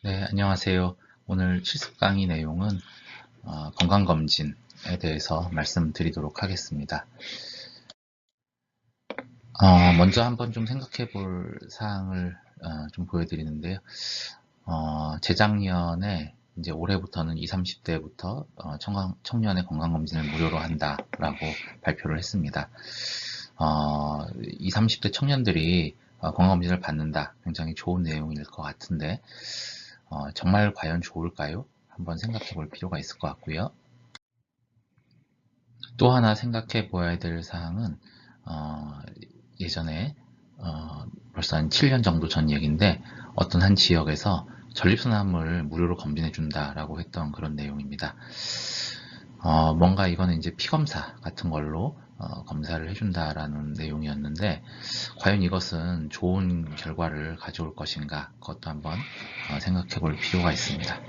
네, 안녕하세요. 오늘 실습 강의 내용은 건강검진에 대해서 말씀드리도록 하겠습니다. 먼저 한번 좀 생각해 볼 사항을 좀 보여드리는데요. 재작년에 이제 올해부터는 20, 30대부터 청년의 건강검진을 무료로 한다라고 발표를 했습니다. 20, 30대 청년들이 건강검진을 받는다. 굉장히 좋은 내용일 것 같은데 정말 과연 좋을까요? 한번 생각해 볼 필요가 있을 것 같고요. 또 하나 생각해 보아야 될 사항은 예전에 벌써 한 7년 정도 전 얘기인데 어떤 한 지역에서 전립선암을 무료로 검진해 준다라고 했던 그런 내용입니다. 뭔가 이거는 이제 피검사 같은 걸로 검사를 해준다라는 내용이었는데 과연 이것은 좋은 결과를 가져올 것인가 그것도 한번 생각해 볼 필요가 있습니다.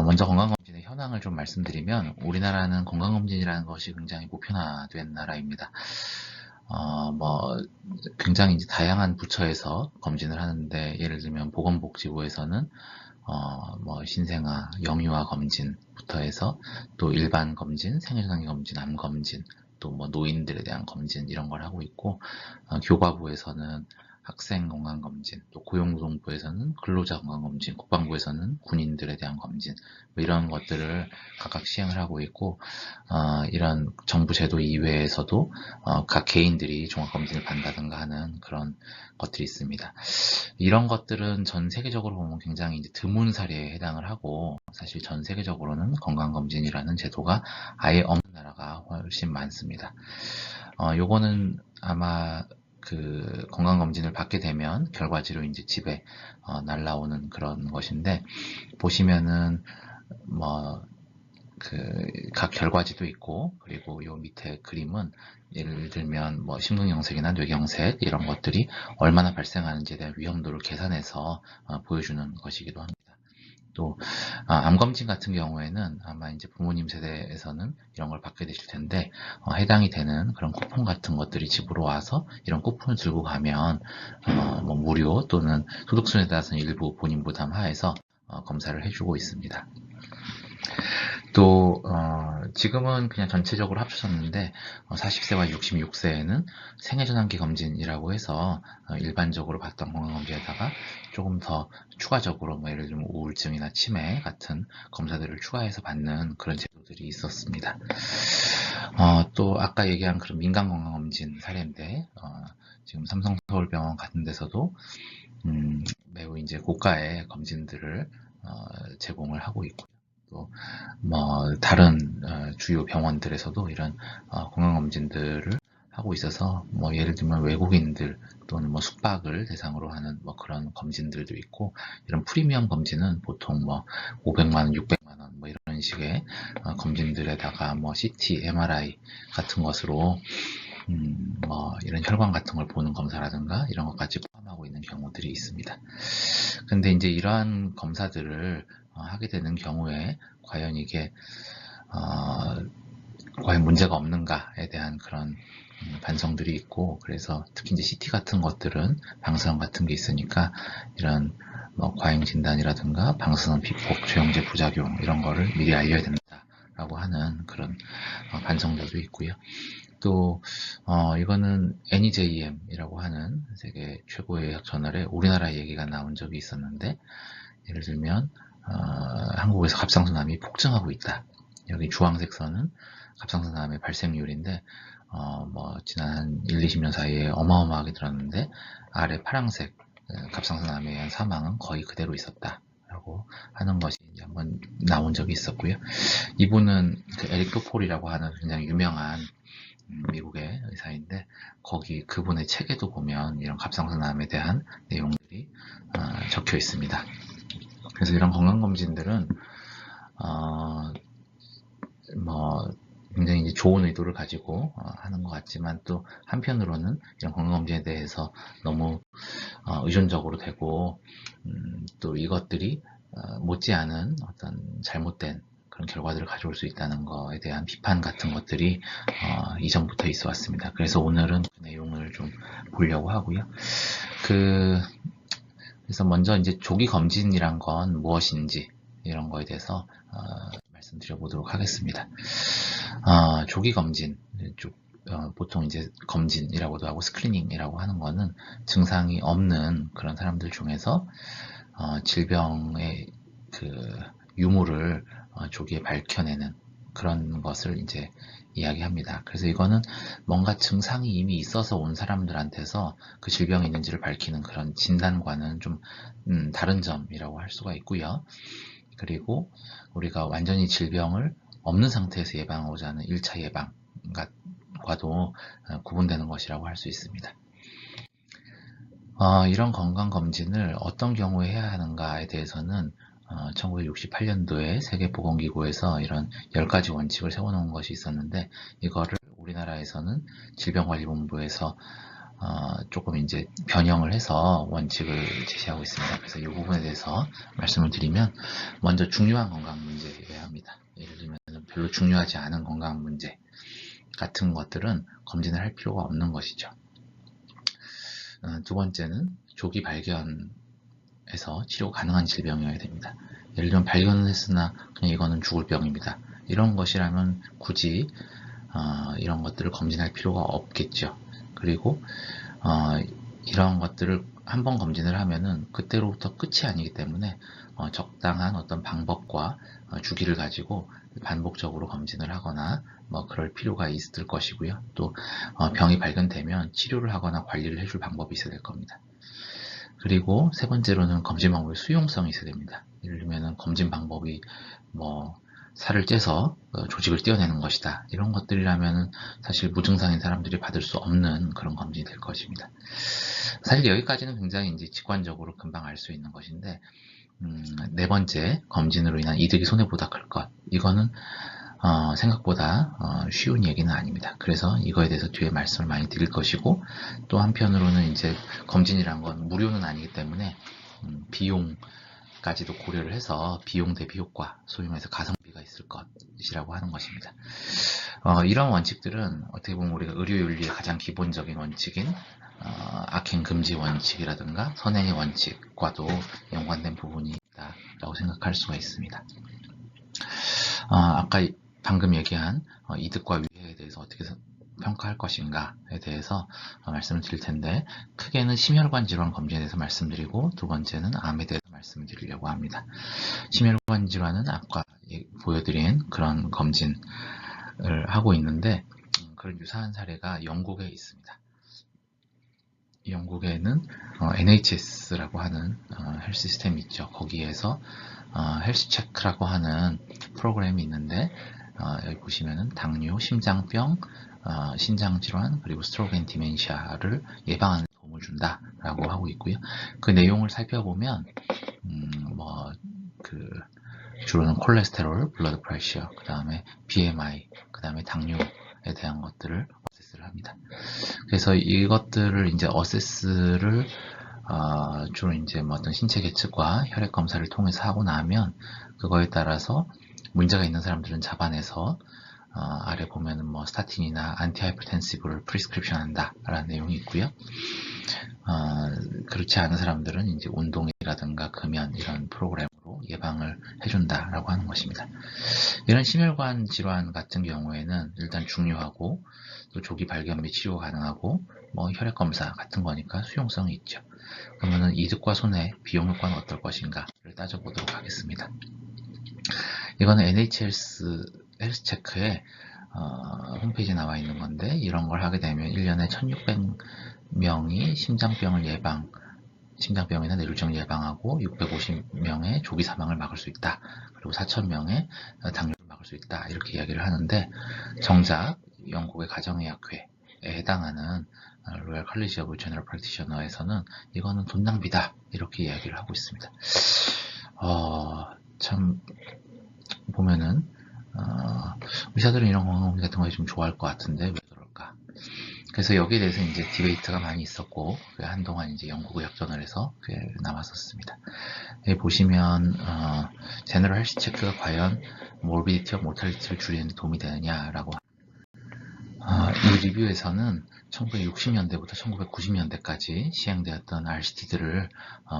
먼저 건강검진의 현황을 좀 말씀드리면 우리나라는 건강검진이라는 것이 굉장히 보편화된 나라입니다. 굉장히 이제 다양한 부처에서 검진을 하는데 예를 들면 보건복지부에서는 신생아, 영유아 검진부터 해서 또 일반 검진, 생리전환기 검진, 암 검진, 또 노인들에 대한 검진 이런 걸 하고 있고 교과부에서는 학생 건강검진, 또 고용노동부에서는 근로자 건강검진, 국방부에서는 군인들에 대한 검진 이런 것들을 각각 시행을 하고 있고 이런 정부 제도 이외에서도 각 개인들이 종합검진을 받는다든가 하는 그런 것들이 있습니다. 이런 것들은 전 세계적으로 보면 굉장히 이제 드문 사례에 해당을 하고 사실 전 세계적으로는 건강검진이라는 제도가 아예 없는 나라가 훨씬 많습니다. 요거는 아마 그 건강검진을 받게 되면 결과지로 이제 집에 날라오는 그런 것인데 보시면은 각 결과지도 있고 그리고 요 밑에 그림은 예를 들면 심근경색이나 뇌경색 이런 것들이 얼마나 발생하는지에 대한 위험도를 계산해서 보여주는 것이기도 합니다. 또 암검진 같은 경우에는 아마 이제 부모님 세대에서는 이런 걸 받게 되실 텐데 해당이 되는 그런 쿠폰 같은 것들이 집으로 와서 이런 쿠폰을 들고 가면 무료 또는 소득순에 따라서는 일부 본인 부담 하에서 검사를 해주고 있습니다. 또 지금은 그냥 전체적으로 합쳐졌는데 40세와 66세에는 생애전환기 검진이라고 해서 일반적으로 받던 건강검진에다가 조금 더 추가적으로 예를 들면 우울증이나 치매 같은 검사들을 추가해서 받는 그런 제도들이 있었습니다. 또 아까 얘기한 그런 민간 건강검진 사례인데 지금 삼성서울병원 같은 데서도 매우 이제 고가의 검진들을 제공을 하고 있고요. 또 다른 주요 병원들에서도 이런 건강검진들을 하고 있어서 예를 들면 외국인들 또는 숙박을 대상으로 하는 그런 검진들도 있고 이런 프리미엄 검진은 보통 500만 원, 600만 원 이런 식의 검진들에다가 CT, MRI 같은 것으로 이런 혈관 같은 걸 보는 검사라든가 이런 것까지 포함하고 있는 경우들이 있습니다. 근데 이제 이러한 검사들을 하게 되는 경우에 과연 이게 과연 문제가 없는가에 대한 그런 반성들이 있고 그래서 특히 이제 CT 같은 것들은 방사선 같은 게 있으니까 이런 과잉 진단이라든가 방사선 비폭, 조영제 부작용 이런 거를 미리 알려야 된다라고 하는 그런 반성들도 있고요. 또 이거는 NEJM이라고 하는 세계 최고의 의학 저널에 우리나라 얘기가 나온 적이 있었는데 예를 들면 한국에서 갑상선암이 폭증하고 있다. 여기 주황색 선은 갑상선암의 발생률인데 지난 한 1, 20년 사이에 어마어마하게 늘었는데 아래 파란색 갑상선암에 의한 사망은 거의 그대로 있었다. 라고 하는 것이 이제 한번 나온 적이 있었고요. 이분은 그 에릭 토폴이라고 하는 굉장히 유명한 미국의 의사인데 거기 그분의 책에도 보면 이런 갑상선암에 대한 내용들이 적혀 있습니다. 그래서 이런 건강검진들은 굉장히 이제 좋은 의도를 가지고 하는 것 같지만 또 한편으로는 이런 건강검진에 대해서 너무 의존적으로 되고 또 이것들이 못지않은 어떤 잘못된 그런 결과들을 가져올 수 있다는 것에 대한 비판 같은 것들이 이전부터 있어 왔습니다. 그래서 오늘은 그 내용을 좀 보려고 하고요. 그래서 먼저 이제 조기 검진이란 건 무엇인지 이런 거에 대해서 말씀드려 보도록 하겠습니다. 조기 검진, 보통 이제 검진이라고도 하고 스크리닝이라고 하는 거는 증상이 없는 그런 사람들 중에서 질병의 그 유무를 조기에 밝혀내는 그런 것을 이제 이야기합니다. 그래서 이거는 뭔가 증상이 이미 있어서 온 사람들한테서 그 질병이 있는지를 밝히는 그런 진단과는 좀 다른 점이라고 할 수가 있고요. 그리고 우리가 완전히 질병을 없는 상태에서 예방하고자 하는 1차 예방과도 구분되는 것이라고 할 수 있습니다. 이런 건강검진을 어떤 경우에 해야 하는가에 대해서는 1968년도에 세계보건기구에서 이런 10가지 원칙을 세워놓은 것이 있었는데, 이거를 우리나라에서는 질병관리본부에서 조금 이제 변형을 해서 원칙을 제시하고 있습니다. 그래서 이 부분에 대해서 말씀을 드리면, 먼저 중요한 건강 문제여야 합니다. 예를 들면 별로 중요하지 않은 건강 문제 같은 것들은 검진을 할 필요가 없는 것이죠. 두 번째는 조기 발견해서 치료 가능한 질병이어야 됩니다. 예를 들면 발견은 했으나 그냥 이거는 죽을 병입니다. 이런 것이라면 굳이 이런 것들을 검진할 필요가 없겠죠. 그리고 이런 것들을 한번 검진을 하면은 그때로부터 끝이 아니기 때문에 적당한 어떤 방법과 주기를 가지고 반복적으로 검진을 하거나 뭐 그럴 필요가 있을 것이고요. 또 병이 발견되면 치료를 하거나 관리를 해줄 방법이 있어야 될 겁니다. 그리고 세 번째로는 검진 방법의 수용성이 있어야 됩니다. 예를 들면 검진 방법이 뭐 살을 째서 조직을 떼어내는 것이다, 이런 것들이라면 사실 무증상인 사람들이 받을 수 없는 그런 검진이 될 것입니다. 사실 여기까지는 굉장히 이제 직관적으로 금방 알 수 있는 것인데, 네 번째, 검진으로 인한 이득이 손해보다 클 것. 이거는 생각보다 쉬운 얘기는 아닙니다. 그래서 이거에 대해서 뒤에 말씀을 많이 드릴 것이고, 또 한편으로는 이제 검진이란 건 무료는 아니기 때문에 비용까지도 고려를 해서 비용 대비 효과, 소위 말해서 가성비가 있을 것이라고 하는 것입니다. 이런 원칙들은 어떻게 보면 우리가 의료윤리의 가장 기본적인 원칙인 악행 금지 원칙이라든가 선행의 원칙과도 연관된 부분이 있다라고 생각할 수가 있습니다. 아까 방금 얘기한 이득과 위해에 대해서 어떻게 평가할 것인가에 대해서 말씀을 드릴 텐데, 크게는 심혈관 질환 검진에 대해서 말씀드리고, 두 번째는 암에 대해서 말씀을 드리려고 합니다. 심혈관 질환은 아까 보여드린 그런 검진을 하고 있는데, 그런 유사한 사례가 영국에 있습니다. 영국에는 NHS라고 하는 헬스 시스템이 있죠. 거기에서 헬스 체크라고 하는 프로그램이 있는데, 여기 보시면은 당뇨, 심장병, 신장질환, 그리고 스트로크 앤 디멘시아를 예방하는 데 도움을 준다라고 하고 있고요. 그 내용을 살펴보면 주로는 콜레스테롤, 블러드 프레셔, 그 다음에 BMI, 그 다음에 당뇨에 대한 것들을 어세스를 합니다. 그래서 이것들을 이제 어세스를 주로 이제 뭐 어떤 신체 계측과 혈액 검사를 통해서 하고 나면, 그거에 따라서 문제가 있는 사람들은 잡아내서 아래 보면은 뭐 스타틴이나 안티하이퍼텐시브를 프리스크립션 한다라는 내용이 있고요. 그렇지 않은 사람들은 이제 운동이라든가 금연 이런 프로그램으로 예방을 해준다라고 하는 것입니다. 이런 심혈관 질환 같은 경우에는 일단 중요하고, 또 조기 발견 및 치료가 가능하고, 뭐 혈액 검사 같은 거니까 수용성이 있죠. 그러면은 이득과 손해, 비용 효과는 어떨 것인가를 따져보도록 하겠습니다. 이거는 NHS 헬스체크에 홈페이지에 나와 있는 건데, 이런 걸 하게 되면 1년에 1600명이 심장병이나 뇌졸중을 예방하고 650명의 조기 사망을 막을 수 있다. 그리고 4000명의 당뇨를 막을 수 있다. 이렇게 이야기를 하는데, 정작 영국의 가정의학회에 해당하는 로얄 컬리지 오브 제너럴 프랙티셔너에서는 이거는 돈 낭비다, 이렇게 이야기를 하고 있습니다. 참 보면은 의사들은 이런 건강 같은 거에 좀 좋아할 것 같은데 왜 그럴까? 그래서 여기에 대해서 이제 디베이트가 많이 있었고, 한동안 이제 영국의학저널에서 나왔었습니다. 여기 보시면 제너럴 헬스 체크가 과연 몰비디티와 모탈리티를 줄이는 데 도움이 되느냐라고, 이 리뷰에서는 1960년대부터 1990년대까지 시행되었던 RCT들을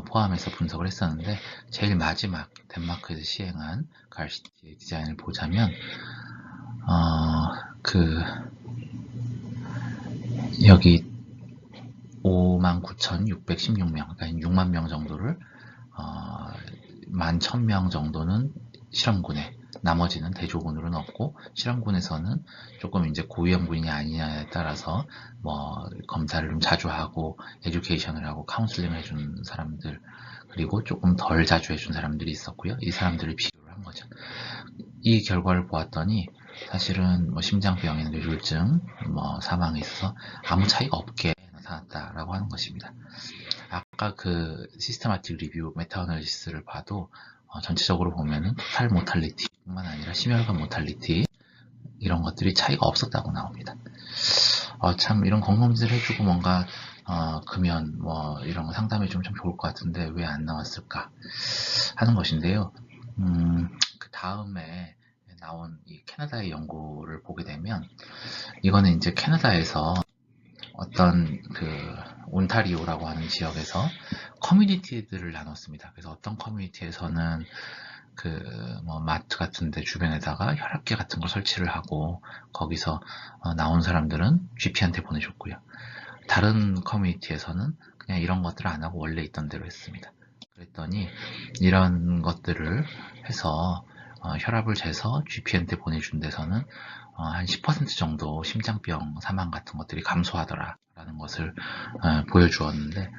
포함해서 분석을 했었는데, 제일 마지막 덴마크에서 시행한 그 RCT의 디자인을 보자면 여기 59,616명, 그러니까 6만 명 정도를 11,000명 정도는 실험군에, 나머지는 대조군으로 넣고, 실험군에서는 조금 이제 고위험군이 아니냐에 따라서 뭐 검사를 좀 자주 하고 에듀케이션을 하고 카운슬링을 해준 사람들, 그리고 조금 덜 자주 해준 사람들이 있었고요. 이 사람들을 비교를 한 거죠. 이 결과를 보았더니 사실은 뭐 심장병이나 뇌졸중, 뭐 사망에 있어서 아무 차이가 없게 나타났다라고 하는 것입니다. 아까 그 시스테마틱 리뷰 메타어널리시스를 봐도 전체적으로 보면은 토탈 모탈리티 뿐만 아니라 심혈관 모탈리티 이런 것들이 차이가 없었다고 나옵니다. 참 이런 건강검진을 해주고 뭔가 금연 뭐 이런 거 상담해주면 좀 좋을 것 같은데 왜 안 나왔을까 하는 것인데요. 그 다음에 나온 이 캐나다의 연구를 보게 되면, 이거는 이제 캐나다에서 어떤 그 온타리오라고 하는 지역에서 커뮤니티들을 나눴습니다. 그래서 어떤 커뮤니티에서는 그 뭐 마트 같은 데 주변에다가 혈압계 같은 걸 설치를 하고 거기서 나온 사람들은 GP한테 보내줬고요. 다른 커뮤니티에서는 그냥 이런 것들을 안 하고 원래 있던 대로 했습니다. 그랬더니 이런 것들을 해서 혈압을 재서 GP한테 보내준 데서는 한 10% 정도 심장병 사망 같은 것들이 감소하더라라는 것을 보여주었는데,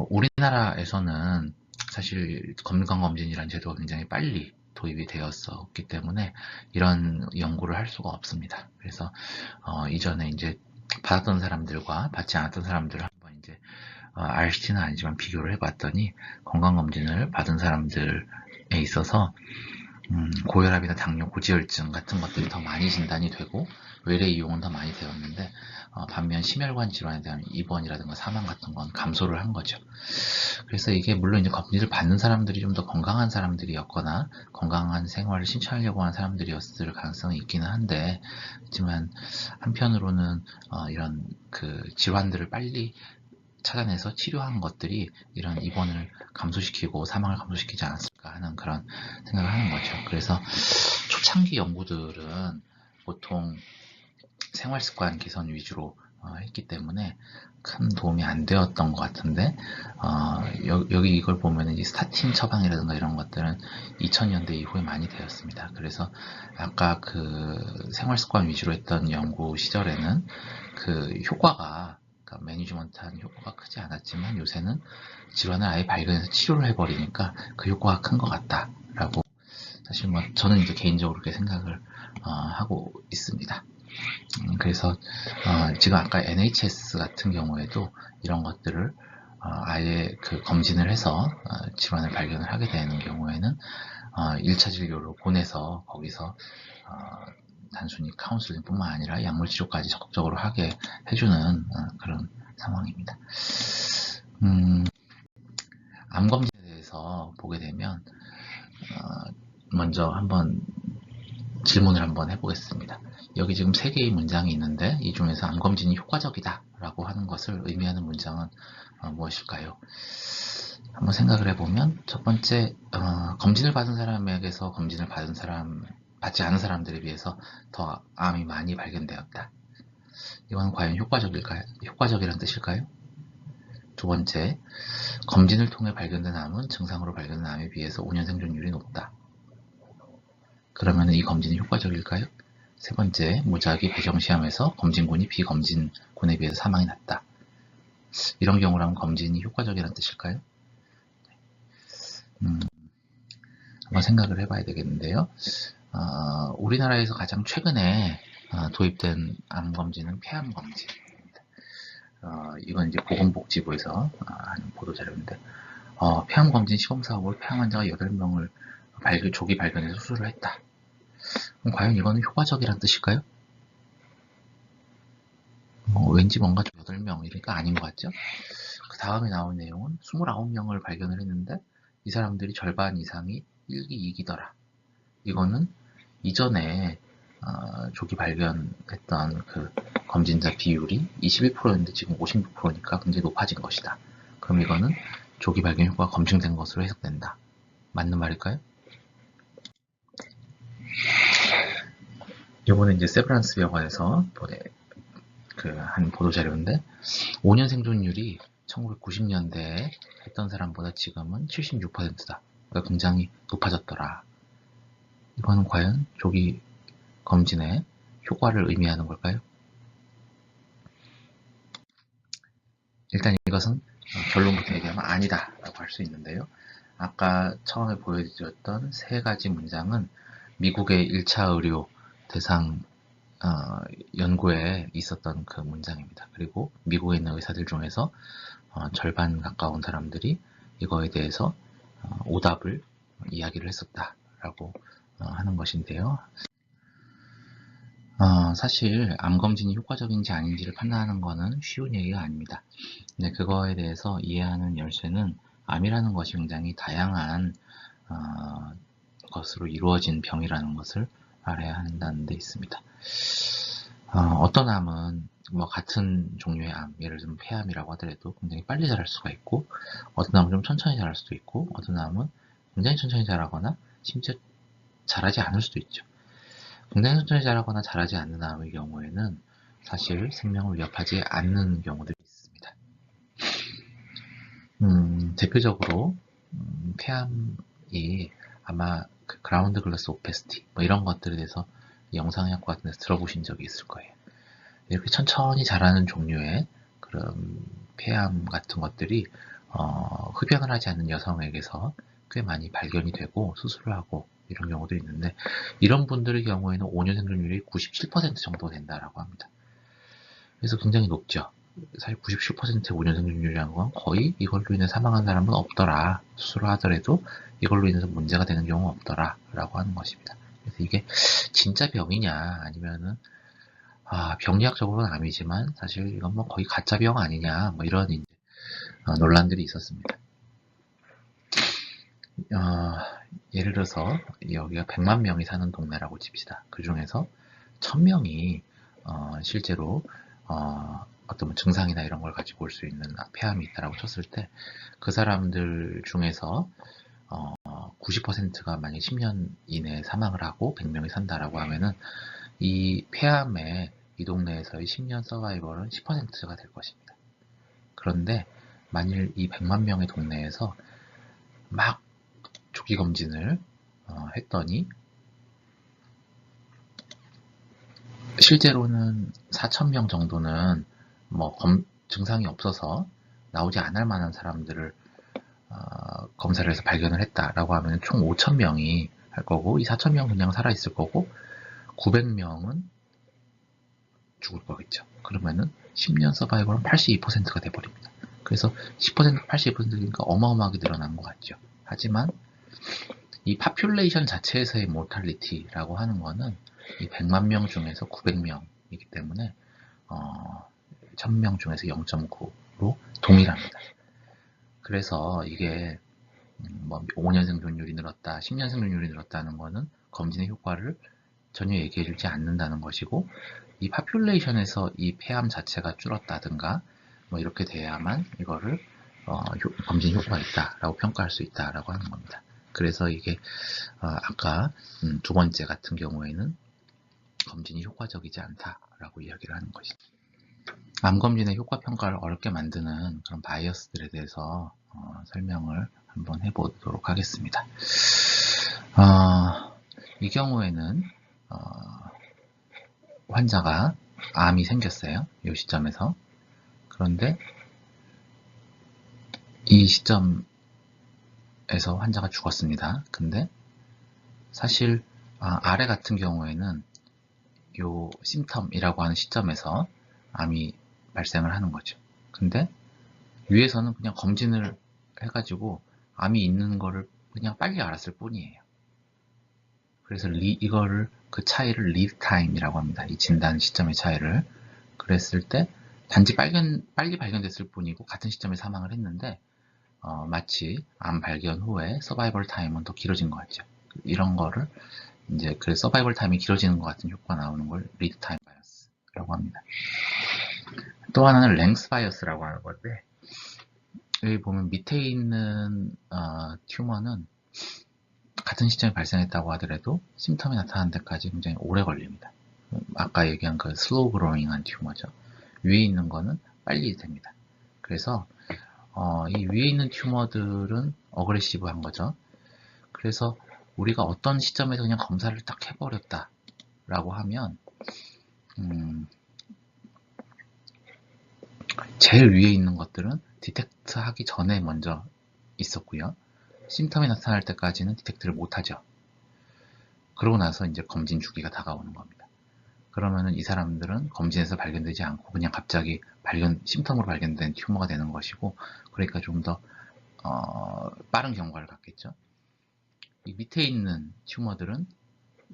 우리나라에서는 사실 건강검진이라는 제도가 굉장히 빨리 도입이 되었었기 때문에 이런 연구를 할 수가 없습니다. 그래서 이전에 이제 받았던 사람들과 받지 않았던 사람들을 한번 이제 RCT는 아니지만 비교를 해봤더니, 건강검진을 받은 사람들에 있어서 고혈압이나 당뇨, 고지혈증 같은 것들이 더 많이 진단이 되고 외래 이용은 더 많이 되었는데, 반면 심혈관 질환에 대한 입원이라든가 사망 같은 건 감소를 한 거죠. 그래서 이게 물론 이제 검진을 받는 사람들이 좀 더 건강한 사람들이었거나 건강한 생활을 신청하려고 하는 사람들이었을 가능성이 있기는 한데, 하지만 한편으로는 이런 그 질환들을 빨리 찾아내서 치료한 것들이 이런 입원을 감소시키고 사망을 감소시키지 않았을까 하는 그런 생각을 하는 거죠. 그래서 초창기 연구들은 보통 생활습관 개선 위주로 했기 때문에 큰 도움이 안 되었던 것 같은데, 여기 이걸 보면 이 스타틴 처방이라든가 이런 것들은 2000년대 이후에 많이 되었습니다. 그래서 아까 그 생활습관 위주로 했던 연구 시절에는 그 효과가, 그러니까 매니지먼트한 효과가 크지 않았지만 요새는 질환을 아예 발견해서 치료를 해버리니까 그 효과가 큰 것 같다라고, 사실 뭐 저는 이제 개인적으로 그렇게 생각을 하고 있습니다. 그래서 지금 아까 NHS 같은 경우에도 이런 것들을 아예 그 검진을 해서 질환을 발견을 하게 되는 경우에는 1차 진료로 보내서 거기서 단순히 카운슬링 뿐만 아니라 약물 치료까지 적극적으로 하게 해주는 그런 상황입니다. 암 검진에 대해서 보게 되면 먼저 한번 질문을 한번 해보겠습니다. 여기 지금 3개의 문장이 있는데 이 중에서 암검진이 효과적이다 라고 하는 것을 의미하는 문장은 무엇일까요? 한번 생각을 해보면, 첫 번째, 검진을 받은 사람에게서 검진을 받지 않은 사람들에 비해서 더 암이 많이 발견되었다. 이건 과연 효과적이라는 뜻일까요? 두 번째, 검진을 통해 발견된 암은 증상으로 발견된 암에 비해서 5년 생존율이 높다. 그러면 이 검진이 효과적일까요? 세 번째, 무작위 배정시험에서 검진군이 비검진군에 비해서 사망이 낮다. 이런 경우라면 검진이 효과적이라는 뜻일까요? 한번 생각을 해봐야 되겠는데요. 우리나라에서 가장 최근에 도입된 암검진은 폐암검진입니다. 이건 이제 보건복지부에서 하는 보도자료인데, 폐암검진 시범사업으로 폐암 환자가 8명을 조기 발견해서 수술을 했다. 그럼 과연 이거는 효과적이라는 뜻일까요? 왠지 뭔가 좀 8명 이러니까 아닌 것 같죠? 그 다음에 나온 내용은 29명을 발견을 했는데 이 사람들이 절반 이상이 1기, 2기더라. 이거는 이전에 조기 발견했던 그 검진자 비율이 21%였는데 지금 56%니까 굉장히 높아진 것이다. 그럼 이거는 조기 발견 효과가 검증된 것으로 해석된다. 맞는 말일까요? 요거는 이제 세브란스 병원에서 한 보도 자료인데 5년 생존율이 1990년대에 했던 사람보다 지금은 76%다. 그러니까 굉장히 높아졌더라. 이거는 과연 조기 검진의 효과를 의미하는 걸까요? 일단 이것은 결론부터 얘기하면 아니다 라고 할 수 있는데요. 아까 처음에 보여드렸던 세 가지 문장은 미국의 1차 의료 대상 연구에 있었던 그 문장입니다. 그리고 미국에 있는 의사들 중에서 절반 가까운 사람들이 이거에 대해서 오답을 이야기를 했었다라고 하는 것인데요. 사실 암검진이 효과적인지 아닌지를 판단하는 것은 쉬운 얘기가 아닙니다. 근데 그거에 대해서 이해하는 열쇠는 암이라는 것이 굉장히 다양한 것으로 이루어진 병이라는 것을 알아야 한다는 데 있습니다. 어떤 암은 뭐 같은 종류의 암, 예를 들면 폐암이라고 하더라도 굉장히 빨리 자랄 수가 있고, 어떤 암은 좀 천천히 자랄 수도 있고, 어떤 암은 굉장히 천천히 자라거나 심지어 자라지 않을 수도 있죠. 굉장히 천천히 자라거나 자라지 않는 암의 경우에는 사실 생명을 위협하지 않는 경우들이 있습니다. 대표적으로 폐암이 아마 그 그라운드 글라스 오페스티 뭐 이런 것들에 대해서 영상의학 같은 데서 들어보신 적이 있을 거예요. 이렇게 천천히 자라는 종류의 그런 폐암 같은 것들이 흡연을 하지 않는 여성에게서 꽤 많이 발견이 되고 수술을 하고 이런 경우도 있는데, 이런 분들의 경우에는 5년 생존율이 97% 정도 된다라고 합니다. 그래서 굉장히 높죠. 사실 97%의 5년 생존율이라는 건 거의 이걸로 인해 사망한 사람은 없더라. 수술을 하더라도 이걸로 인해서 문제가 되는 경우는 없더라 라고 하는 것입니다. 그래서 이게 진짜 병이냐 아니면은 병리학적으로는 암이지만 사실 이건 뭐 거의 가짜 병 아니냐 뭐 이런 이제 논란들이 있었습니다. 예를 들어서 여기가 100만 명이 사는 동네라고 칩시다. 그 중에서 1000명이 실제로 어떤 증상이나 이런 걸 가지고 올 수 있는 폐암이 있다라고 쳤을 때 그 사람들 중에서 90%가 만약 10년 이내에 사망을 하고 100명이 산다라고 하면은 이 폐암의 이 동네에서의 10년 서바이벌은 10%가 될 것입니다. 그런데 만일 이 100만 명의 동네에서 막 조기 검진을 했더니 실제로는 4,000명 정도는 뭐 증상이 없어서 나오지 않을 만한 사람들을 검사를 해서 발견을 했다라고 하면 총 5,000명이 할 거고, 이 4,000명 그냥 살아있을 거고 900명은 죽을 거겠죠. 그러면은 10년 서바이벌은 82%가 돼버립니다. 그래서 10% 82%니까 어마어마하게 늘어난 것 같죠. 하지만 이 파퓰레이션 자체에서의 모탈리티라고 하는 거는 이 100만 명 중에서 900명이기 때문에 1000명 중에서 0.9로 동일합니다. 그래서 이게 뭐 5년 생존율이 늘었다, 10년 생존율이 늘었다는 거는 검진의 효과를 전혀 얘기해주지 않는다는 것이고, 이 파퓰레이션에서 이 폐암 자체가 줄었다든가 뭐 이렇게 돼야만 이거를 검진 효과가 있다라고 평가할 수 있다라고 하는 겁니다. 그래서 이게 아까 두 번째 같은 경우에는 검진이 효과적이지 않다라고 이야기를 하는 것이죠. 암검진의 효과 평가를 어렵게 만드는 그런 바이어스들에 대해서 설명을 한번 해보도록 하겠습니다. 이 경우에는 환자가 암이 생겼어요. 이 시점에서. 그런데 이 시점에서 환자가 죽었습니다. 근데 사실 아래 같은 경우에는 요 심텀이라고 하는 시점에서 암이 발생을 하는 거죠. 근데 위에서는 그냥 검진을 해가지고 암이 있는 거를 그냥 빨리 알았을 뿐이에요. 그래서 이거를 그 차이를 리드 타임이라고 합니다. 이 진단 시점의 차이를. 그랬을 때 단지 빨리 발견됐을 뿐이고 같은 시점에 사망을 했는데 마치 암 발견 후에 서바이벌 타임은 더 길어진 것 같죠. 이런 거를 이제 그 서바이벌 타임이 길어지는 것 같은 효과가 나오는 걸 리드 타임 바이어스라고 합니다. 또 하나는 랭스 바이어스라고 하는 건데, 여기 보면 밑에 있는 튜머는 같은 시점에 발생했다고 하더라도 심텀이 나타나는 데까지 굉장히 오래 걸립니다. 아까 얘기한 그 슬로우 그로잉한 튜머죠. 위에 있는 거는 빨리 됩니다. 그래서 이 위에 있는 튜머들은 어그레시브한 거죠. 그래서 우리가 어떤 시점에서 그냥 검사를 딱 해버렸다 라고 하면 제일 위에 있는 것들은 디텍트 하기 전에 먼저 있었고요. 심텀이 나타날 때까지는 디텍트를 못하죠. 그러고 나서 이제 검진 주기가 다가오는 겁니다. 그러면은 이 사람들은 검진에서 발견되지 않고 그냥 갑자기 심텀으로 발견된 튜머가 되는 것이고, 그러니까 좀 더 빠른 경과를 갖겠죠. 이 밑에 있는 튜머들은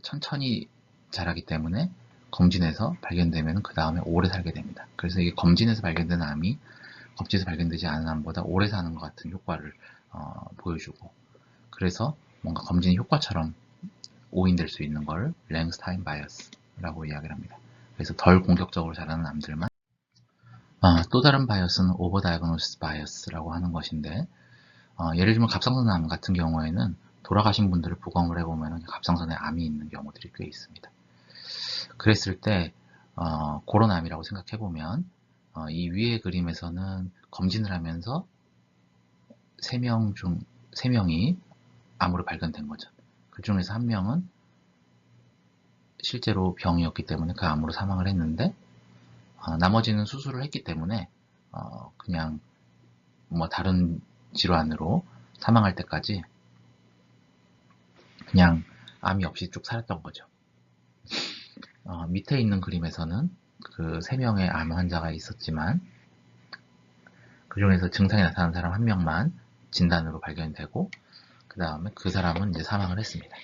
천천히 자라기 때문에 검진에서 발견되면 그 다음에 오래 살게 됩니다. 그래서 이게 검진에서 발견된 암이 검진에서 발견되지 않은 암보다 오래 사는 것 같은 효과를 보여주고, 그래서 뭔가 검진의 효과처럼 오인될 수 있는 걸 랭스 타임 바이어스라고 이야기를 합니다. 그래서 덜 공격적으로 자라는 암들만. 또 다른 바이어스는 오버 다이어그노시스 바이어스라고 하는 것인데, 예를 들면 갑상선 암 같은 경우에는 돌아가신 분들을 부검을 해보면 갑상선에 암이 있는 경우들이 꽤 있습니다. 그랬을 때 그런 암이라고 생각해보면 이 위의 그림에서는 검진을 하면서 3명이 암으로 발견된 거죠. 그 중에서 한 명은 실제로 병이었기 때문에 그 암으로 사망을 했는데, 나머지는 수술을 했기 때문에 그냥 뭐 다른 질환으로 사망할 때까지 그냥 암이 없이 쭉 살았던 거죠. 밑에 있는 그림에서는 그 3명의 암 환자가 있었지만 그 중에서 증상이 나타난 사람 1명만 진단으로 발견되고, 그 다음에 그 사람은 이제 사망을 했습니다.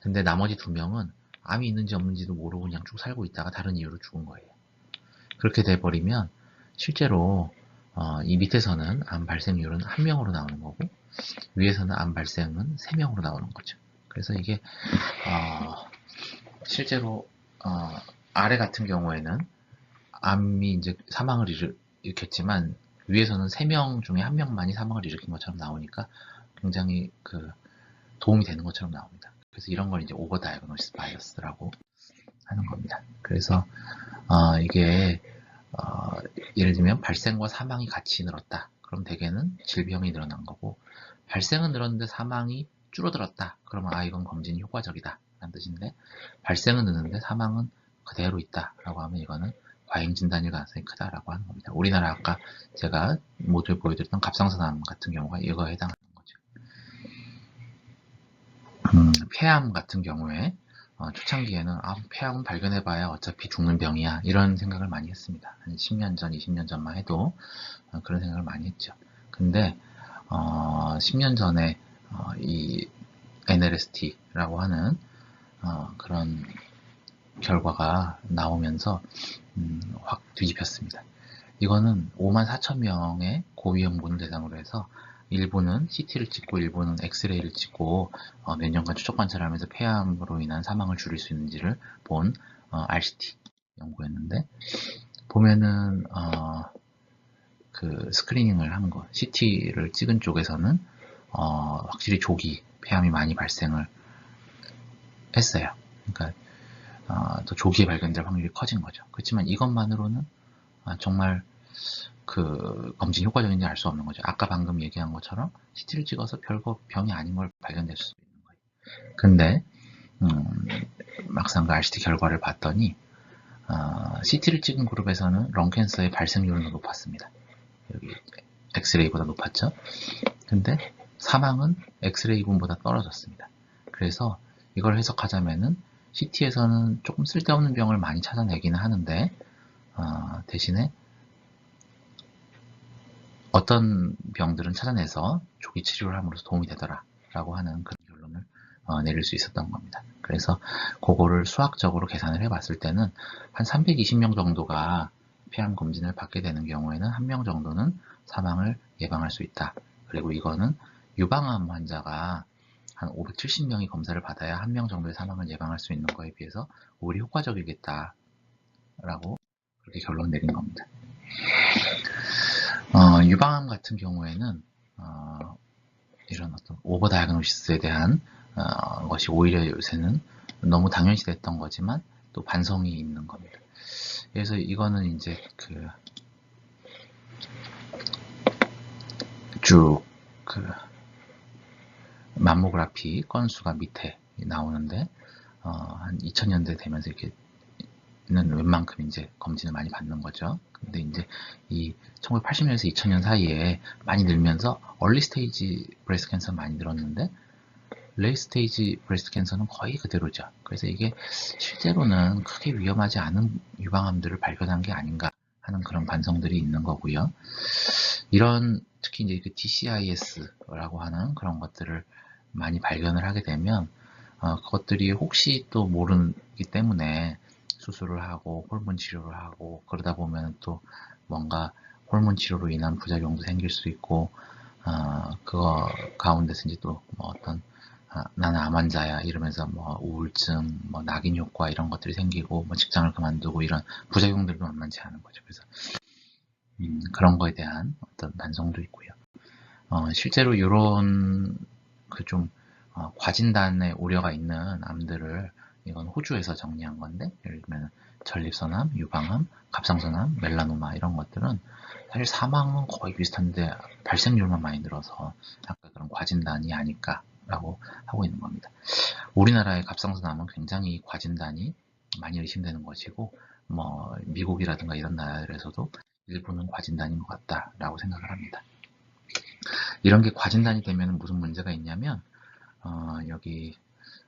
근데 나머지 2명은 암이 있는지 없는지도 모르고 그냥 쭉 살고 있다가 다른 이유로 죽은 거예요. 그렇게 돼버리면 실제로 이 밑에서는 암 발생률은 1명으로 나오는 거고, 위에서는 암 발생은 3명으로 나오는 거죠. 그래서 이게 실제로 아래 같은 경우에는 암이 이제 사망을 일으켰지만 위에서는 3명 중에 1명만이 사망을 일으킨 것처럼 나오니까 굉장히 도움이 되는 것처럼 나옵니다. 그래서 이런 걸 이제 오버 다이어그노시스 바이어스라고 하는 겁니다. 그래서 이게 예를 들면 발생과 사망이 같이 늘었다. 그럼 대개는 질병이 늘어난 거고, 발생은 늘었는데 사망이 줄어들었다. 그러면 이건 검진이 효과적이다 라는 뜻인데, 발생은 느는데 사망은 그대로 있다 라고 하면 이거는 과잉 진단일 가능성이 크다라고 하는 겁니다. 우리나라 아까 제가 모두에 보여드렸던 갑상선암 같은 경우가 이거에 해당하는 거죠. 폐암 같은 경우에 초창기에는 폐암은 발견해봐야 어차피 죽는 병이야 이런 생각을 많이 했습니다. 한 10년 전, 20년 전만 해도 그런 생각을 많이 했죠. 근데 10년 전에 이 NLST라고 하는 그런 결과가 나오면서 확 뒤집혔습니다. 이거는 54,000명의 고위험군을 대상으로 해서 일부는 CT를 찍고 일부는 엑스레이를 찍고 몇 년간 추적 관찰하면서 폐암으로 인한 사망을 줄일 수 있는지를 본 RCT 연구였는데, 보면은 그 스크리닝을 한 거, CT를 찍은 쪽에서는 확실히 조기 폐암이 많이 발생을 했어요. 그러니까 더 조기에 발견될 확률이 커진 거죠. 그렇지만 이것만으로는 정말 그 검진 효과적인지 알 수 없는 거죠. 아까 방금 얘기한 것처럼 CT를 찍어서 별거 병이 아닌 걸 발견될 수 있는 거예요. 근데 막상 그 RCT 결과를 봤더니 CT를 찍은 그룹에서는 런캔서의 발생률은 더 높았습니다. 여기 엑스레이보다 높았죠. 근데 사망은 엑스레이군보다 떨어졌습니다. 그래서 이걸 해석하자면은 CT에서는 조금 쓸데없는 병을 많이 찾아내기는 하는데 대신에 어떤 병들은 찾아내서 조기 치료를 함으로써 도움이 되더라 라고 하는 그런 결론을 내릴 수 있었던 겁니다. 그래서 그거를 수학적으로 계산을 해봤을 때는 한 320명 정도가 폐암 검진을 받게 되는 경우에는 1명 정도는 사망을 예방할 수 있다. 그리고 이거는 유방암 환자가 한 570명이 검사를 받아야 1명 정도의 사망을 예방할 수 있는 거에 비해서 오히려 효과적이겠다라고 그렇게 결론 내린 겁니다. 유방암 같은 경우에는 이런 어떤 오버 다이아그노시스에 대한 것이 오히려 요새는 너무 당연시 됐던 거지만 또 반성이 있는 겁니다. 그래서 이거는 이제 쭉 맘모그라피 건수가 밑에 나오는데 한 2000년대 되면서 이렇게 는 웬만큼 이제 검진을 많이 받는 거죠. 근데 이제 이 1980년에서 2000년 사이에 많이 늘면서 얼리 스테이지 브레스트 캔서 많이 늘었는데 레이 스테이지 브레스트 캔서는 거의 그대로죠. 그래서 이게 실제로는 크게 위험하지 않은 유방암들을 발견한 게 아닌가 하는 그런 반성들이 있는 거고요. 이런 특히 이제 그 DCIS라고 하는 그런 것들을 많이 발견을 하게 되면 그것들이 혹시 또 모르기 때문에 수술을 하고 호르몬 치료를 하고 그러다 보면 또 뭔가 호르몬 치료로 인한 부작용도 생길 수 있고 그거 가운데서 이제 또 뭐 어떤 나는 암 환자야 이러면서 뭐 우울증, 뭐 낙인 효과 이런 것들이 생기고 뭐 직장을 그만두고 이런 부작용들도 만만치 않은 거죠. 그래서 그런 거에 대한 어떤 반성도 있고요. 실제로 이런 좀 과진단의 우려가 있는 암들을 이건 호주에서 정리한 건데 예를 들면 전립선암, 유방암, 갑상선암, 멜라노마 이런 것들은 사실 사망은 거의 비슷한데 발생률만 많이 늘어서 아까 그런 과진단이 아닐까라고 하고 있는 겁니다. 우리나라의 갑상선암은 굉장히 과진단이 많이 의심되는 것이고 뭐 미국이라든가 이런 나라들에서도 일부는 과진단인 것 같다라고 생각을 합니다. 이런 게 과진단이 되면 무슨 문제가 있냐면 여기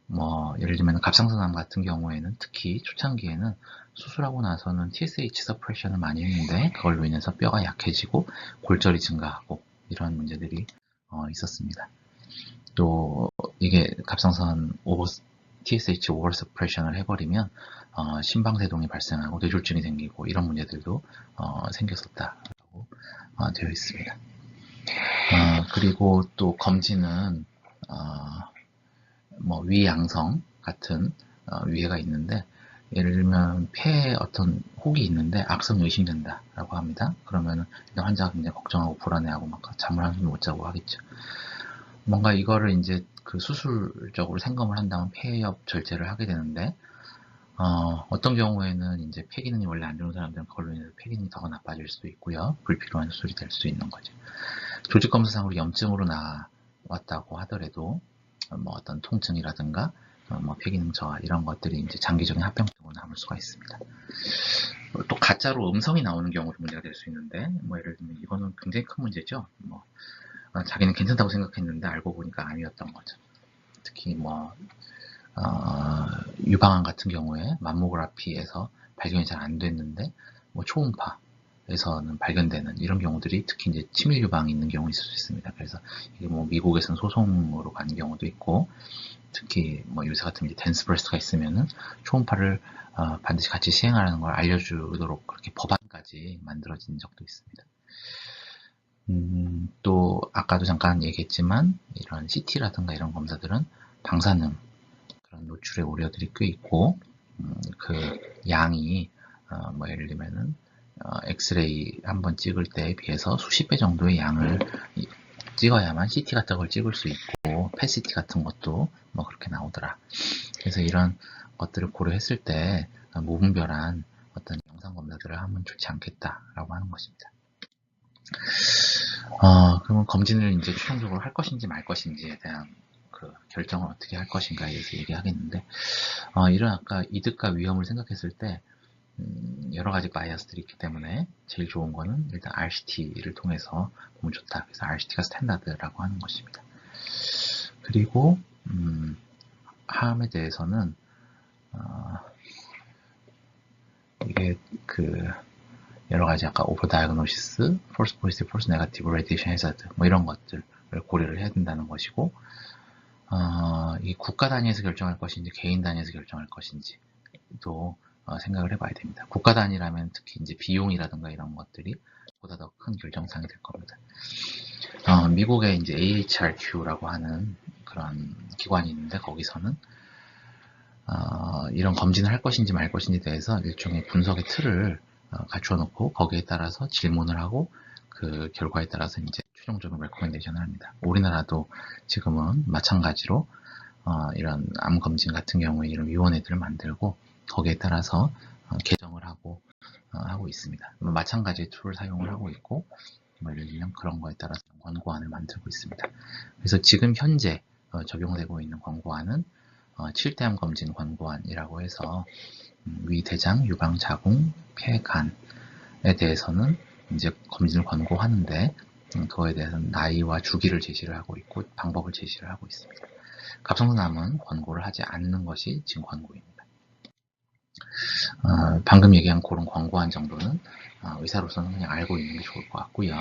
뭐 예를 들면 갑상선암 같은 경우에는 특히 초창기에는 수술하고 나서는 TSH 서프레션을 많이 했는데 그걸로 인해서 뼈가 약해지고 골절이 증가하고 이런 문제들이 있었습니다. 또 이게 갑상선 TSH 오버 서프레션을 해버리면 심방세동이 발생하고 뇌졸중이 생기고 이런 문제들도 생겼었다라고 되어 있습니다. 그리고 또 검진은 뭐 위양성 같은 위해가 있는데 예를 들면 폐에 어떤 혹이 있는데 악성이 의심된다라고 합니다. 그러면 환자가 굉장히 걱정하고 불안해하고 막 잠을 한숨 못 자고 하겠죠. 뭔가 이거를 이제 그 수술적으로 생검을 한 다음 폐엽 절제를 하게 되는데 어떤 경우에는 이제 폐 기능이 원래 안 좋은 사람들은 그걸로 인해서 폐 기능이 더 나빠질 수도 있고요. 불필요한 수술이 될 수 있는 거죠. 조직 검사상으로 염증으로 나왔다고 하더라도 뭐 어떤 통증이라든가 뭐 폐기능 저하 이런 것들이 이제 장기적인 합병증으로 남을 수가 있습니다. 또 가짜로 음성이 나오는 경우도 문제가 될 수 있는데 뭐 예를 들면 이거는 굉장히 큰 문제죠. 뭐 자기는 괜찮다고 생각했는데 알고 보니까 암이었던 거죠. 특히 뭐 유방암 같은 경우에 맘모그라피에서 발견이 잘 안 됐는데 뭐 초음파에서는 발견되는 이런 경우들이 특히 이제 치밀 유방이 있는 경우 있을 수 있습니다. 그래서 이게 뭐 미국에서는 소송으로 가는 경우도 있고 특히 뭐 요새 같은 이제 댄스 브레스트가 있으면은 초음파를 반드시 같이 시행하라는 걸 알려주도록 그렇게 법안까지 만들어진 적도 있습니다. 또 아까도 잠깐 얘기했지만 이런 CT라든가 이런 검사들은 방사능 그런 노출의 우려들이 꽤 있고 그 양이 뭐 예를 들면은 엑스레이 한번 찍을 때에 비해서 수십 배 정도의 양을 찍어야만 CT 같은 걸 찍을 수 있고 PET-CT 같은 것도 뭐 그렇게 나오더라. 그래서 이런 것들을 고려했을 때 무분별한 어떤 영상 검사들을 하면 좋지 않겠다라고 하는 것입니다. 그러면 검진을 이제 최종적으로 할 것인지 말 것인지에 대한 그 결정을 어떻게 할 것인가에 대해서 얘기하겠는데 이런 아까 이득과 위험을 생각했을 때 여러 가지 바이어스들이 있기 때문에 제일 좋은 거는 일단 RCT를 통해서 보면 좋다. 그래서 RCT가 스탠다드라고 하는 것입니다. 그리고 함에 대해서는 이게 그 여러 가지 아까 오버 다이아그노시스, false positive, false negative, radiation hazard 뭐 이런 것들을 고려를 해야 된다는 것이고 이 국가 단위에서 결정할 것인지 개인 단위에서 결정할 것인지도 생각을 해봐야 됩니다. 국가 단위라면 특히 이제 비용이라든가 이런 것들이 보다 더 큰 결정사항이 될 겁니다. 미국의 이제 AHRQ라고 하는 그런 기관이 있는데 거기서는 이런 검진을 할 것인지 말 것인지에 대해서 일종의 분석의 틀을 갖춰 놓고 거기에 따라서 질문을 하고 그 결과에 따라서 이제 최종적으로 레코멘데이션을 합니다. 우리나라도 지금은 마찬가지로 이런 암 검진 같은 경우에 이런 위원회들을 만들고 거기에 따라서 개정을 하고 있습니다. 마찬가지의 툴을 사용을 하고 있고 예를 들면 그런 거에 따라서 권고안을 만들고 있습니다. 그래서 지금 현재 적용되고 있는 권고안은 7대암 검진 권고안이라고 해서 위, 대장, 유방, 자궁, 폐, 간에 대해서는 이제 검진을 권고하는데 그거에 대해서는 나이와 주기를 제시를 하고 있고 방법을 제시를 하고 있습니다. 갑상선암은 권고를 하지 않는 것이 지금 권고입니다. 방금 얘기한 그런 권고안 정도는 의사로서는 그냥 알고 있는 게 좋을 것 같고요.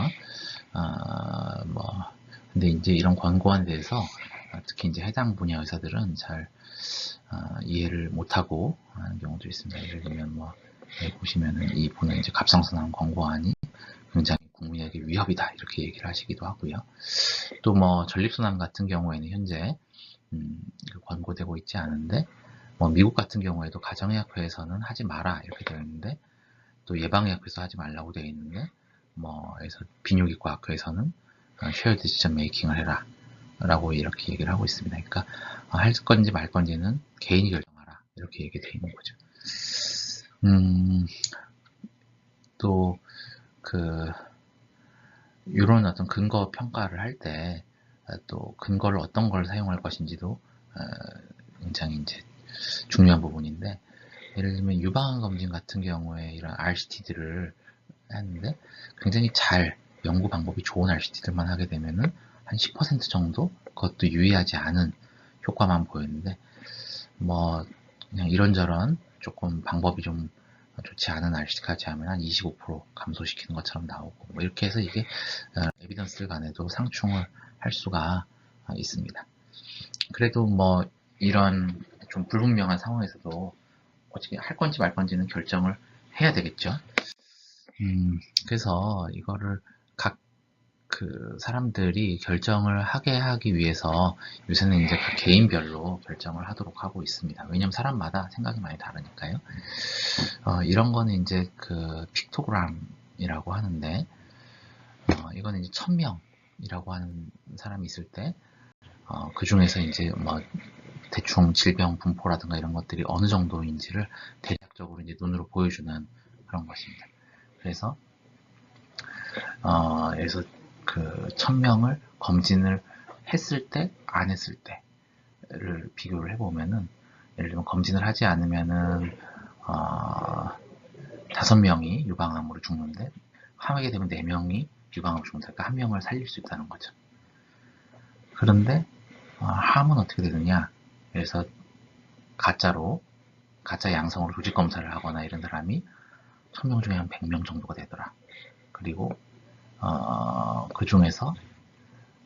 근데 이제 이런 권고안에 대해서 특히 이제 해당 분야 의사들은 잘 이해를 못하고 하는 경우도 있습니다. 예를 들면 여기 보시면은 이 분은 이제 갑상선암 권고안이 굉장히 국민에게 위협이다 이렇게 얘기를 하시기도 하고요. 또 전립선암 같은 경우에는 현재 권고되고 있지 않은데 미국 같은 경우에도 가정의학회에서는 하지 마라 이렇게 되어 있는데 또 예방의학회에서 하지 말라고 되어 있는데 그래서 비뇨기과학회에서는 shared decision making을 해라 라고 이렇게 얘기를 하고 있습니다. 그러니까 할 건지 말 건지는 개인이 결정하라 이렇게 얘기 되어 있는 거죠. 또 이런 어떤 근거 평가를 할 때 또 근거를 어떤 걸 사용할 것인지도 굉장히 이제 중요한 부분인데 예를 들면 유방암 검진 같은 경우에 이런 RCT들을 했는데 굉장히 잘 연구 방법이 좋은 RCT들만 하게 되면은 한 10% 정도 그것도 유의하지 않은 효과만 보였는데 그냥 이런저런 조금 방법이 좀 좋지 않은 RCT까지 하면 한 25% 감소시키는 것처럼 나오고 이렇게 해서 이게 에비던스 간에도 상충을 할 수가 있습니다. 그래도 이런 좀 불분명한 상황에서도 어떻게 할 건지 말 건지는 결정을 해야 되겠죠. 그래서 이거를 각 사람들이 결정을 하기 위해서 요새는 이제 각 개인별로 결정을 하도록 하고 있습니다. 왜냐면 사람마다 생각이 많이 다르니까요. 이런 거는 이제 픽토그램이라고 하는데, 이거는 이제 1000명이라고 하는 사람이 있을 때, 그 중에서 이제 대충 질병 분포라든가 이런 것들이 어느 정도인지를 대략적으로 이제 눈으로 보여주는 그런 것입니다. 그래서 1000명을 검진을 했을 때, 안 했을 때를 비교를 해보면은, 예를 들면 검진을 하지 않으면은, 5명이 유방암으로 죽는데, 하게 되면 4명이 유방암으로 죽는다. 그러니까 1명을 살릴 수 있다는 거죠. 그런데, 함은 어떻게 되느냐. 그래서, 가짜 양성으로 조직 검사를 하거나 이런 사람이 1000명 중에 한 100명 정도가 되더라. 그리고 그 중에서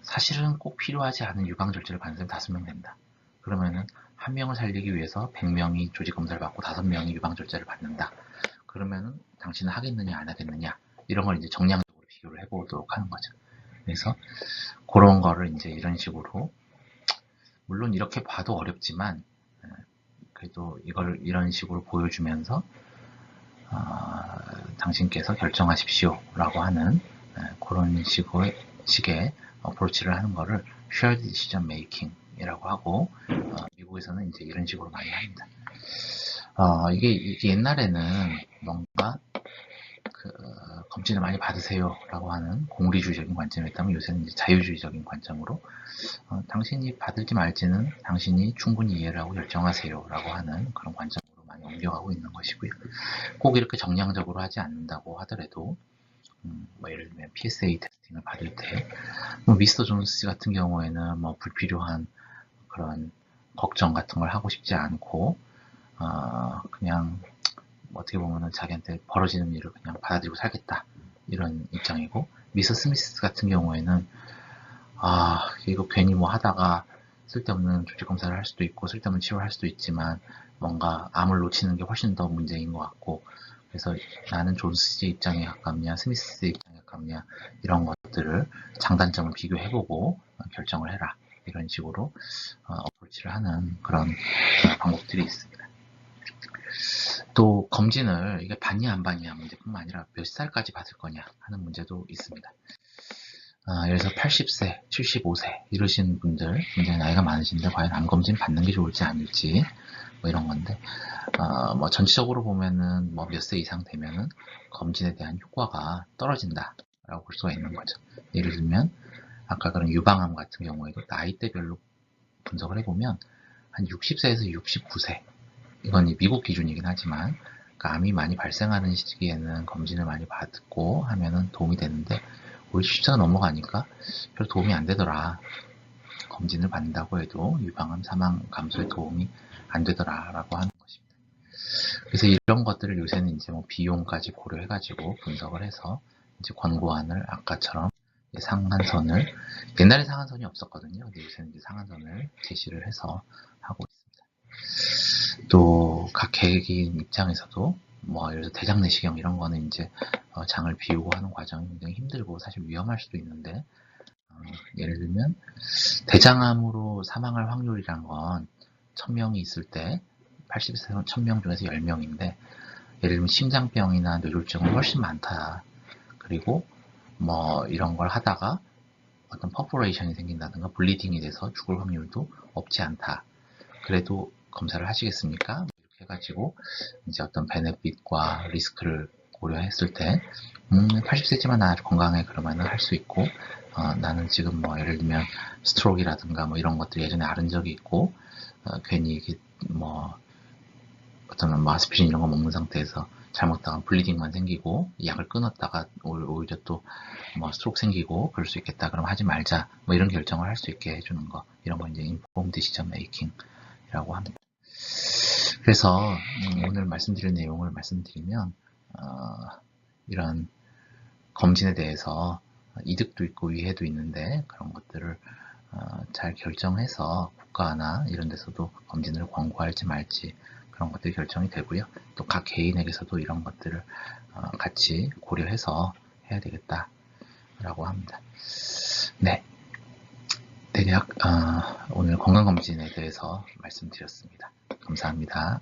사실은 꼭 필요하지 않은 유방절제를 받는 사람이 5명 된다. 그러면은 1명을 살리기 위해서 100명이 조직검사를 받고 5명이 유방절제를 받는다. 그러면은 당신은 하겠느냐 안 하겠느냐 이런 걸 이제 정량적으로 비교를 해보도록 하는 거죠. 그래서 그런 거를 이제 이런 식으로 물론 이렇게 봐도 어렵지만 그래도 이걸 이런 식으로 보여주면서 당신께서 결정하십시오 라고 하는 그런 식의 어프로치를 하는 거를 shared decision making 이라고 하고 미국에서는 이제 이런 식으로 많이 합니다. 이게 옛날에는 뭔가 검진을 많이 받으세요 라고 하는 공리주의적인 관점이었다면 요새는 이제 자유주의적인 관점으로 당신이 받을지 말지는 당신이 충분히 이해를 하고 결정하세요 라고 하는 그런 관점으로 많이 옮겨가고 있는 것이고요. 꼭 이렇게 정량적으로 하지 않는다고 하더라도 예를 들면 PSA 테스팅을 받을 때 미스터 존스 같은 경우에는 불필요한 그런 걱정 같은 걸 하고 싶지 않고 그냥 어떻게 보면은 자기한테 벌어지는 일을 그냥 받아들이고 살겠다 이런 입장이고 미스터 스미스 같은 경우에는 이거 괜히 하다가 쓸데없는 조직 검사를 할 수도 있고 쓸데없는 치료를 할 수도 있지만 뭔가 암을 놓치는 게 훨씬 더 문제인 것 같고 그래서 나는 존스 입장에 가깝냐 스미스 입장에 가깝냐 없냐 이런 것들을 장단점을 비교해보고 결정을 해라 이런 식으로 어프로치를 하는 그런 방법들이 있습니다. 또 검진을 이게 받냐 안 받냐 문제뿐만 아니라 몇 살까지 받을 거냐 하는 문제도 있습니다. 예를 들어서 80세, 75세 이러신 분들 굉장히 나이가 많으신데 과연 암 검진 받는 게 좋을지 아닐지 뭐 이런 건데 뭐 전체적으로 보면은 뭐 몇 세 이상 되면은 검진에 대한 효과가 떨어진다라고 볼 수가 있는 거죠. 예를 들면 아까 그런 유방암 같은 경우에도 나이대별로 분석을 해보면 한 60세에서 69세 이건 미국 기준이긴 하지만 그러니까 암이 많이 발생하는 시기에는 검진을 많이 받고 하면은 도움이 되는데 50세가 넘어가니까 별 도움이 안 되더라. 검진을 받는다고 해도 유방암 사망 감소에 도움이 안 되더라라고 하는 것입니다. 그래서 이런 것들을 요새는 이제 뭐 비용까지 고려해가지고 분석을 해서 이제 권고안을 아까처럼 상한선을 옛날에 상한선이 없었거든요. 근데 요새는 이제 상한선을 제시를 해서 하고 있습니다. 또 각 개개인 입장에서도 뭐 예를 들어 대장 내시경 이런 거는 이제 장을 비우고 하는 과정이 굉장히 힘들고 사실 위험할 수도 있는데 예를 들면 대장암으로 사망할 확률이란 건 1000명이 있을 때 80세 1000명 중에서 10명인데 예를 들면 심장병이나 뇌졸중은 훨씬 많다. 그리고 뭐 이런 걸 하다가 어떤 퍼포레이션이 생긴다든가 블리딩이 돼서 죽을 확률도 없지 않다. 그래도 검사를 하시겠습니까? 이렇게 해가지고 이제 어떤 베네핏과 리스크를 고려했을 때 80세지만 나 아주 건강해 그러면은 할 수 있고 나는 지금 뭐 예를 들면 스트로크라든가 뭐 이런 것들 예전에 앓은 적이 있고 괜히 이게 뭐 어떤 뭐 아스피린 이런 거 먹는 상태에서 잘못다가 블리딩만 생기고 약을 끊었다가 오히려 또 뭐 스트로크 생기고 그럴 수 있겠다 그럼 하지 말자 뭐 이런 결정을 할 수 있게 해주는 거 이런 거 이제 인포홈 디시전 메이킹이라고 합니다. 그래서 오늘 말씀드린 내용을 말씀드리면 이런 검진에 대해서 이득도 있고 위해도 있는데 그런 것들을 잘 결정해서 국가나 이런 데서도 검진을 권고할지 말지 그런 것들이 결정이 되고요. 또 각 개인에게서도 이런 것들을 같이 고려해서 해야 되겠다라고 합니다. 네, 대략 오늘 건강검진에 대해서 말씀드렸습니다. 감사합니다.